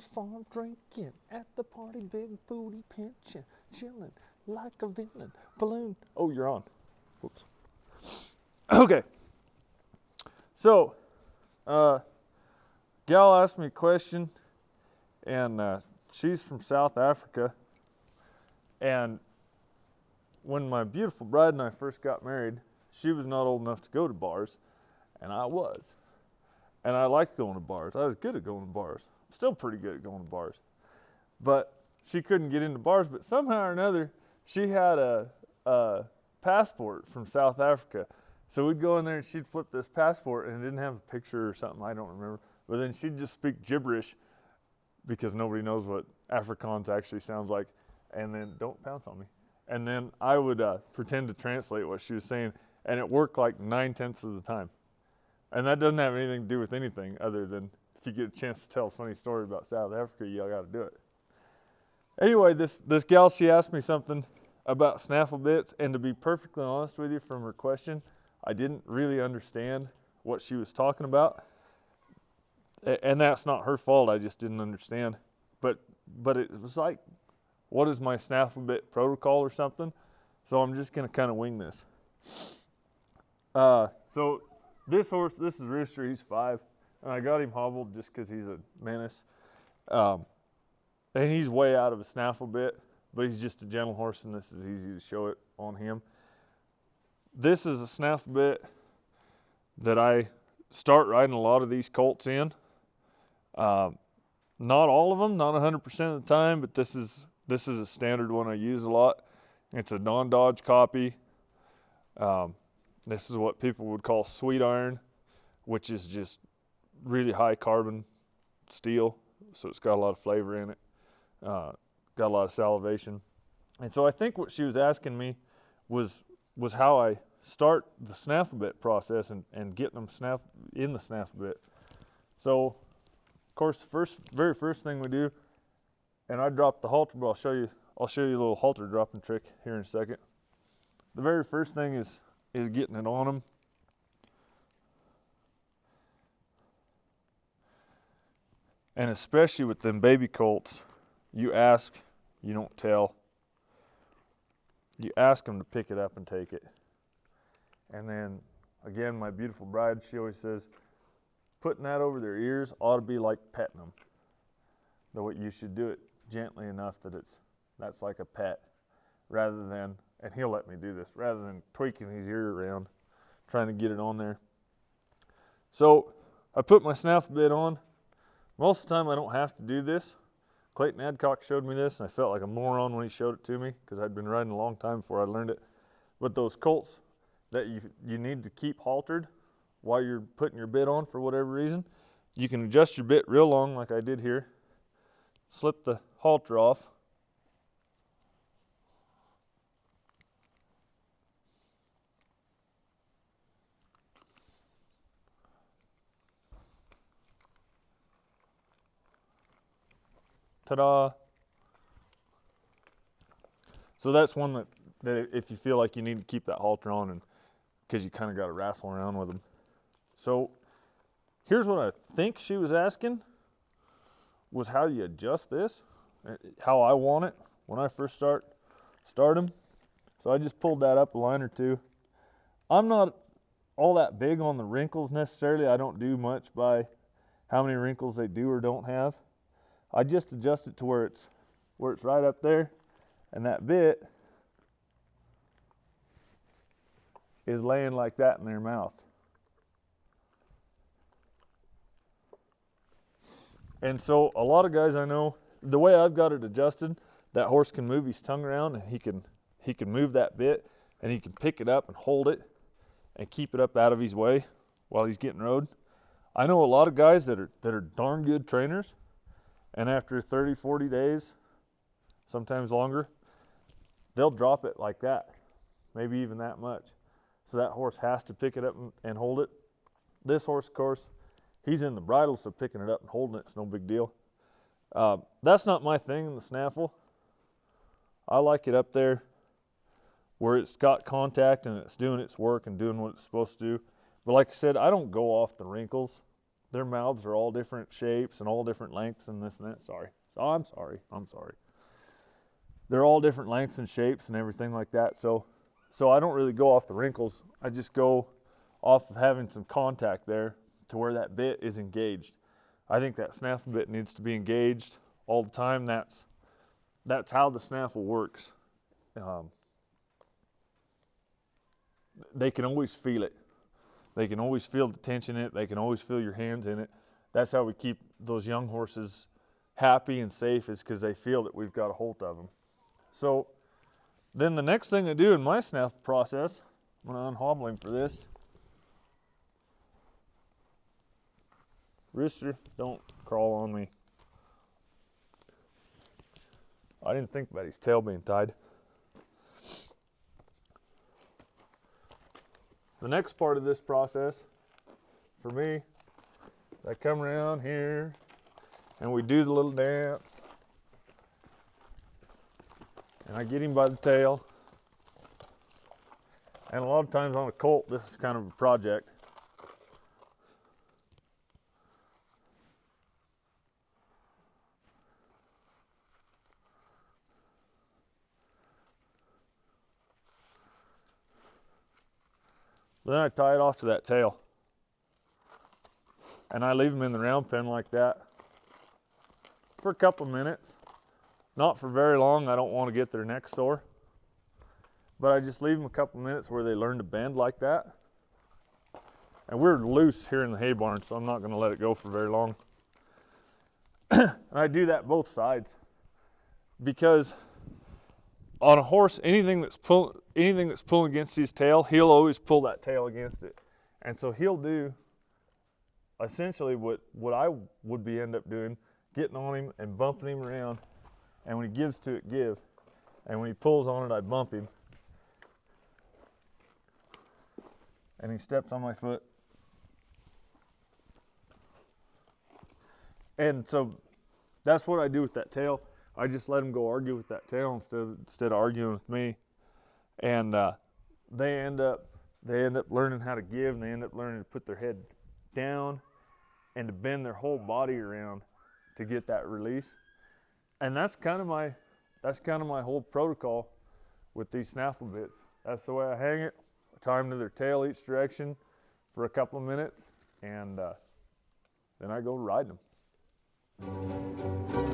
Farmers farm drinking at the party, big booty pinching, chilling like a villain. Balloon. Oh, you're on. Whoops. Okay. So, gal asked me a question, and she's from South Africa. And when my beautiful bride and I first got married, she was not old enough to go to bars, and I was. And I liked going to bars. I was good at going to bars. I'm still pretty good at going to bars. But she couldn't get into bars, but somehow or another, she had a passport from South Africa. So we'd go in there and she'd flip this passport and it didn't have a picture or something, I don't remember. But then she'd just speak gibberish because nobody knows what Afrikaans actually sounds like. And then, don't pounce on me. And then I would pretend to translate what she was saying, and it worked like 9/10 of the time. And that doesn't have anything to do with anything other than if you get a chance to tell a funny story about South Africa, you got to do it. Anyway, this gal, she asked me something about snaffle bits, and to be perfectly honest with you from her question, I didn't really understand what she was talking about. And that's not her fault, I just didn't understand. But it was like, what is my snaffle bit protocol or something? So I'm just going to kind of wing this. So this horse, this is Rooster, he's 5. And I got him hobbled just because he's a menace. And he's way out of a snaffle bit, but he's just a gentle horse, and this is easy to show it on him. This is a snaffle bit that I start riding a lot of these colts in. Not all of them, not 100% of the time, but this is a standard one I use a lot. It's a non-Dodge copy. This is what people would call sweet iron, which is just really high carbon steel, so it's got a lot of flavor in it. Got a lot of salivation. And so I think what she was asking me was how I start the snaffle bit process and getting them in the snaffle bit. So, of course, the very first thing we do, and I dropped the halter, but I'll show you a little halter dropping trick here in a second. The very first thing is getting it on them. And especially with them baby colts, you ask, you don't tell. You ask them to pick it up and take it. And then, again, my beautiful bride, she always says, putting that over their ears ought to be like petting them. Though you should do it gently enough that that's like a pet, rather than, and he'll let me do this, rather than tweaking his ear around, trying to get it on there. So I put my snaffle bit on. Most of the time I don't have to do this. Clayton Adcock showed me this, and I felt like a moron when he showed it to me because I'd been riding a long time before I learned it. But those colts that you need to keep haltered while you're putting your bit on for whatever reason, you can adjust your bit real long like I did here. Slip the halter off. Ta-da! So that's one that if you feel like you need to keep that halter on, and because you kind of got to wrestle around with them. So here's what I think she was asking, was how do you adjust this, how I want it when I first start them. So I just pulled that up a line or two. I'm not all that big on the wrinkles necessarily. I don't do much by how many wrinkles they do or don't have. I just adjust it to where it's right up there, and that bit is laying like that in their mouth. And so a lot of guys I know, the way I've got it adjusted, that horse can move his tongue around, and he can move that bit, and he can pick it up and hold it and keep it up out of his way while he's getting rode. I know a lot of guys that are darn good trainers, and after 30, 40 days, sometimes longer, they'll drop it like that, maybe even that much. So that horse has to pick it up and hold it. This horse, of course, he's in the bridle, so picking it up and holding it's no big deal. That's not my thing in the snaffle. I like it up there where it's got contact and it's doing its work and doing what it's supposed to do. But like I said, I don't go off the wrinkles their mouths are all different shapes and all different lengths and this and that. Sorry. I'm sorry. They're all different lengths and shapes and everything like that. So I don't really go off the wrinkles. I just go off of having some contact there to where that bit is engaged. I think that snaffle bit needs to be engaged all the time. That's how the snaffle works. They can always feel it. They can always feel the tension in it. They can always feel your hands in it. That's how we keep those young horses happy and safe, is because they feel that we've got a hold of them. So then the next thing I do in my snaffle process, I'm going to unhobble him for this. Rooster, don't crawl on me. I didn't think about his tail being tied. The next part of this process for me is I come around here and we do the little dance. And I get him by the tail. And a lot of times on a colt, this is kind of a project. Then I tie it off to that tail. And I leave them in the round pen like that for a couple of minutes. Not for very long. I don't want to get their neck sore. But I just leave them a couple of minutes where they learn to bend like that. And we're loose here in the hay barn, so I'm not going to let it go for very long. And I do that both sides. Because on a horse, anything that's pulling against his tail, he'll always pull that tail against it. And so he'll do essentially what I would end up doing, getting on him and bumping him around. And when he gives to it, give. And when he pulls on it, I bump him. And he steps on my foot. And so that's what I do with that tail. I just let him go argue with that tail instead of arguing with me. And they end up learning how to give, and they end up learning to put their head down and to bend their whole body around to get that release. And that's kind of my whole protocol with these snaffle bits. That's the way I hang it. I tie them to their tail each direction for a couple of minutes, and then I go riding them.